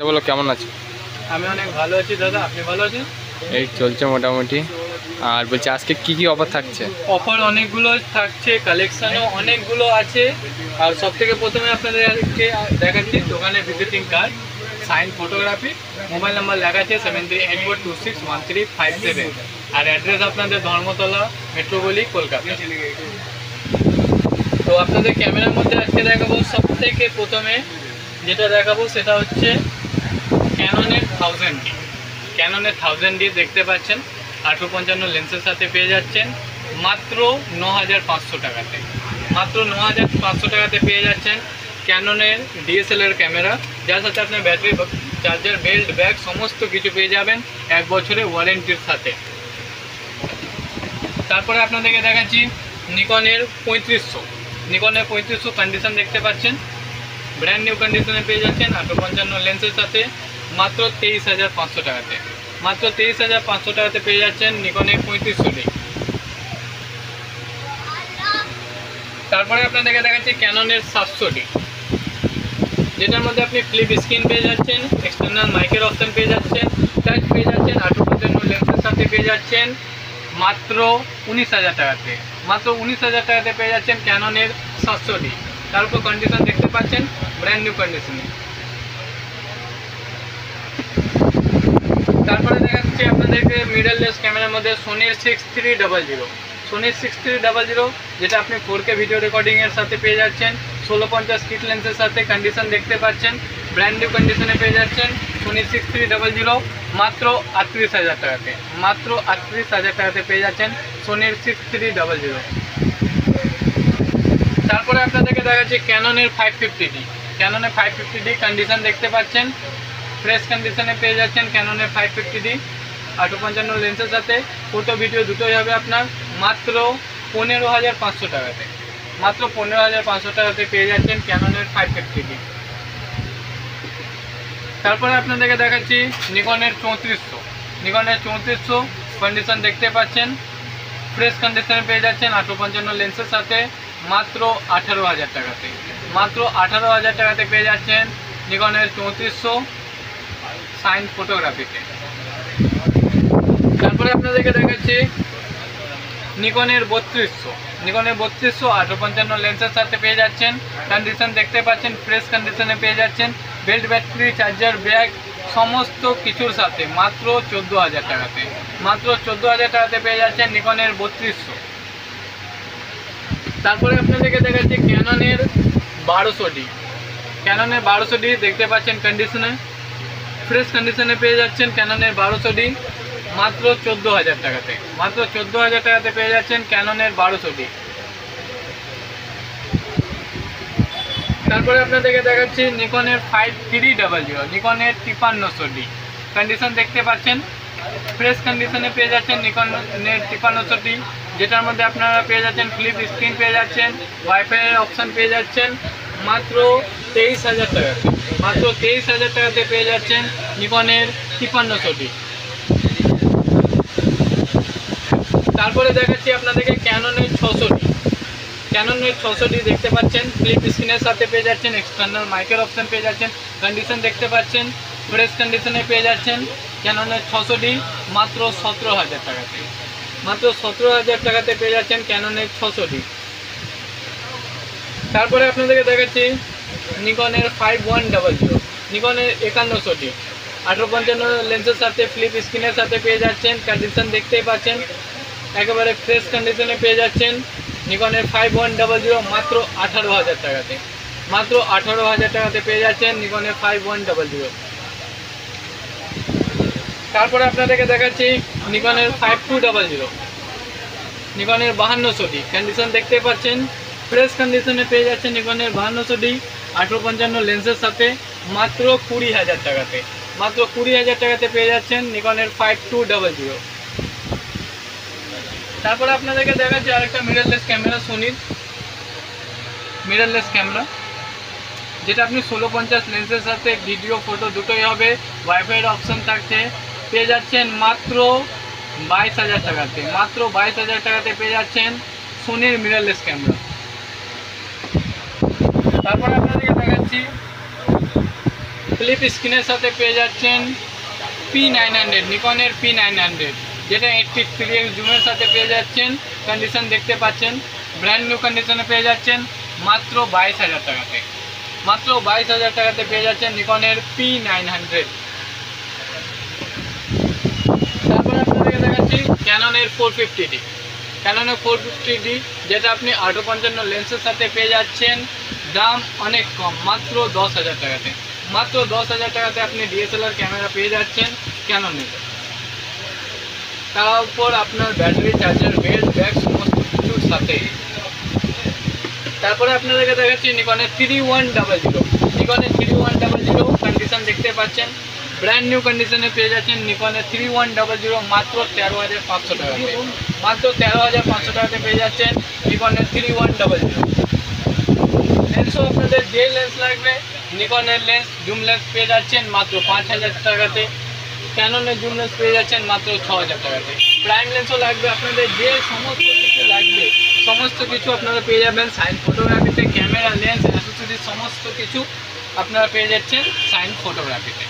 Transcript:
বলো কেমন আছো? আমি অনেক ভালো আছি দাদা, আপনি ভালো আছেন? এই চলছে মোটামুটি। আর বলছি আজকে কি কি অফার থাকছে? অফার অনেকগুলো থাকছে, কালেকশানও অনেকগুলো আছে। আর সব থেকে প্রথমে আপনাদেরকে দেখাচ্ছি দোকানের visiting card, sign photography, mobile number লেখা আছে 7384261357, আর অ্যাড্রেস আপনাদের ধর্মতলা, মেট্রো গলি, কলকাতা। তো আপনাদের ক্যামেরার মধ্যে আজকে দেখাবো সব থেকে প্রথমে যেটা দেখাবো সেটা হচ্ছে ক্যাননের 1000D। ক্যাননের 1000D দেখতে পাচ্ছেন 855 লেন্সের সাথে পেয়ে যাচ্ছেন মাত্র 9500 টাকাতে। মাত্র 9500 টাকাতে পেয়ে যাচ্ছেন ক্যাননের ডিএসএলআর ক্যামেরা, যার সাথে আপনার ব্যাটারি, চার্জার, বেল্ট, ব্যাগ সমস্ত কিছু পেয়ে যাবেন 1 বছরের ওয়ারেন্টির সাথে। তারপরে আপনাদেরকে দেখাচ্ছি নিকনের 3500। নিকনের 3500 কন্ডিশন দেখতে পাচ্ছেন, ব্র্যান্ড নিউ কন্ডিশনে পেয়ে যাচ্ছেন 855 লেন্সের সাথে মাত্র 23,500 টাকাতে। মাত্র 23,500 টাকাতে পেয়ে যাচ্ছেন নিকনের 3500D। তারপরে আপনাদেরকে দেখাচ্ছি ক্যাননের 700D, যেটার মধ্যে আপনি ফ্লিপ স্ক্রিন পেয়ে যাচ্ছেন, এক্সটার্নাল মাইকের অপশন পেয়ে যাচ্ছেন, টাচ পেয়ে যাচ্ছেন, 855 লেন্সের সাথে পেয়ে যাচ্ছেন মাত্র 19,000 টাকাতে। মাত্র 19,000 টাকাতে পেয়ে যাচ্ছেন ক্যাননের 700D। তার উপর কন্ডিশন দেখতে পাচ্ছেন ব্র্যান্ড নিউ কন্ডিশনে। তারপরে দেখাচ্ছি আপনাদেরকে মিররলেস ক্যামেরার মধ্যে সোনির 6300। সোনির 6300 যেটা আপনি 4K ভিডিও রেকর্ডিংয়ের সাথে পেয়ে যাচ্ছেন, 1650 কিট লেন্সের সাথে কন্ডিশন দেখতে পাচ্ছেন, ব্র্যান্ড নিউ কন্ডিশনে পেয়ে যাচ্ছেন সোনির 6300 মাত্র 38,000 টাকাতে। মাত্র 38,000 টাকাতে পেয়ে যাচ্ছেন সোনির 6300। তারপরে আপনাদেরকে দেখাচ্ছি ক্যাননের 550D। ক্যাননের 550D কন্ডিশন দেখতে পাচ্ছেন, ফ্রেশ কন্ডিশনে পেয়ে যাচ্ছেন ক্যাননের 550D 855 লেন্সের সাথে। ফটো ভিডিও দুটোই হবে আপনার মাত্র 15,500 টাকাতে। মাত্র 15,500 টাকাতে পেয়ে যাচ্ছেন ক্যাননের 550D। তারপরে আপনাদেরকে দেখাচ্ছি নিকনের 3400। নিকনের 3400 কন্ডিশন দেখতে পাচ্ছেন, ফ্রেশ কন্ডিশনে পেয়ে যাচ্ছেন 855 লেন্সের সাথে মাত্র 18,000 টাকাতে। মাত্র 18,000 টাকাতে পেয়ে যাচ্ছেন নিকনের 3400 সাইন ফটোগ্রাফিতে। তারপরে আপনাদেরকে দেখাচ্ছি নিকনের 3200। নিকনের 3200 855 লেন্সের সাথে পেয়ে যাচ্ছেন, কন্ডিশন দেখতে পাচ্ছেন, ফ্রেশ কন্ডিশনে পেয়ে যাচ্ছেন, বেল্ট, ব্যাটারি, চার্জার, ব্যাগ সমস্ত কিছুর সাথে মাত্র 14,000 টাকাতে। মাত্র 14,000 টাকাতে পেয়ে যাচ্ছেন নিকনের 3200। তারপরে আপনাদেরকে দেখাচ্ছি ক্যাননের 1200D। ক্যাননের 1200D দেখতে পাচ্ছেন কন্ডিশনে, ফ্রেশ কন্ডিশনে পেয়ে যাচ্ছেন ক্যাননের 1200D মাত্র 14,000 টাকাতে। মাত্র 14,000 টাকাতে পেয়ে যাচ্ছেন ক্যাননের 1200D। তারপরে আপনাদেরকে দেখাচ্ছি নিকনের 5300। নিকনের 5300D কন্ডিশন দেখতে পাচ্ছেন, ফ্রেশ কন্ডিশনে পেয়ে যাচ্ছেন নিকনের 5300D, যেটার মধ্যে আপনারা পেয়ে যাচ্ছেন ফ্লিপ স্ক্রিন পেয়ে যাচ্ছেন, ওয়াইফাইয়ের অপশান পেয়ে যাচ্ছেন মাত্র 23,000 টাকাতে। মাত্র 23,000 টাকাতে পেয়ে যাচ্ছেন নিকনের 5300D। তারপরে দেখাচ্ছি আপনাদেরকে ক্যাননের 600D। ক্যাননের 600D দেখতে পাচ্ছেন, ফ্লিপ স্ক্রিনের সাথে পেয়ে যাচ্ছেন, এক্সটার্নাল মাইকের অপশান পেয়ে যাচ্ছেন, কন্ডিশন দেখতে পাচ্ছেন, ফ্রেশ কন্ডিশনে পেয়ে যাচ্ছেন ক্যাননের 600D মাত্র 17,000 টাকাতে। মাত্র 17,000 টাকাতে পেয়ে যাচ্ছেন ক্যাননের 600D। তারপরে আপনাদেরকে দেখাচ্ছি নিকনের 5100। নিকনের 5100D 855 লেন্সের সাথে ফ্লিপ স্ক্রিনের সাথে পেয়ে যাচ্ছেন, কন্ডিশন দেখতেই পাচ্ছেন, একেবারে ফ্রেশ কন্ডিশনে পেয়ে যাচ্ছেন নিকনের 5100 মাত্র 18,000 টাকাতে। মাত্র 18,000 টাকাতে পেয়ে যাচ্ছেন নিকনের 5100। তারপরে আপনাদেরকে দেখাচ্ছি নিকনের 5200। নিকনের 5200D কন্ডিশন দেখতে পাচ্ছেন, ফ্রেশ কন্ডিশনে পেয়ে যাচ্ছেন নিকনের 5200D 855 লেন্সের সাথে মাত্র 20,000 টাকাতে। মাত্র 20,000 টাকাতে পেয়ে যাচ্ছেন নিকনের 5200। তারপরে আপনাদেরকে দেখাচ্ছি আরেকটা মিররলেস ক্যামেরা, সোনির মিররলেস ক্যামেরা, যেটা আপনি 1650 লেন্সের সাথে ভিডিও, ফটো দুটোই হবে, ওয়াইফাইয়ের অপশান থাকছে, পেয়ে যাচ্ছেন মাত্র 22,000 টাকাতে। মাত্র 22,000 টাকাতে পেয়ে যাচ্ছেন সোনির মিররলেস ক্যামেরা। তারপরে আপনাদেরকে দেখাচ্ছি ফ্লিপ স্ক্রিনের সাথে পেয়ে যাচ্ছেন P900, নিকনের P900, যেটা 8 জুমের সাথে পেয়ে যাচ্ছেন। কন্ডিশন দেখতে পাচ্ছেন, ব্র্যান্ড নিউ কন্ডিশনে পেয়ে যাচ্ছেন মাত্র 22,000 টাকাতে। মাত্র 22,000 টাকাতে পেয়ে যাচ্ছেন নিকনের P900। তারপর আপনাদেরকে দেখাচ্ছি ক্যাননের 450D। ক্যাননের 450D যেটা আপনি 855 লেন্সের সাথে পেয়ে যাচ্ছেন, দাম অনেক কম, মাত্র 10,000 টাকাতে। মাত্র 10,000 টাকাতে আপনি ডিএসএলআর ক্যামেরা পেয়ে যাচ্ছেন ক্যাননের। তার উপর আপনার ব্যাটারি, চার্জার, বেল্ট, ব্যাগ সমস্ত কিছুর সাথে। তারপরে আপনাদেরকে দেখাচ্ছি নিকনের 3100। নিকনের 3100 কন্ডিশন দেখতে পাচ্ছেন, ব্র্যান্ড নিউ কন্ডিশনে পেয়ে যাচ্ছেন নিকনের 3100 মাত্র 13,500 টাকাতে। মাত্র 13,500 টাকাতে পেয়ে যাচ্ছেন নিকনের 3100। লেন্সও আপনাদের যে লেন্স লাগবে, নিকনের লেন্স, জুম লেন্স পেয়ে যাচ্ছেন মাত্র 5,000 টাকাতে। ক্যাননের জুম লেন্স পেয়ে যাচ্ছেন মাত্র 6,000 টাকাতে। প্রাইম লেন্সও লাগবে, আপনাদের যে সমস্ত কিছু লাগবে সমস্ত কিছু আপনারা পেয়ে যাবেন সাইন ফটোগ্রাফিতে। ক্যামেরা, লেন্স, অ্যাক্সেসরিজ সমস্ত কিছু আপনারা পেয়ে যাচ্ছেন সাইন ফটোগ্রাফিতে।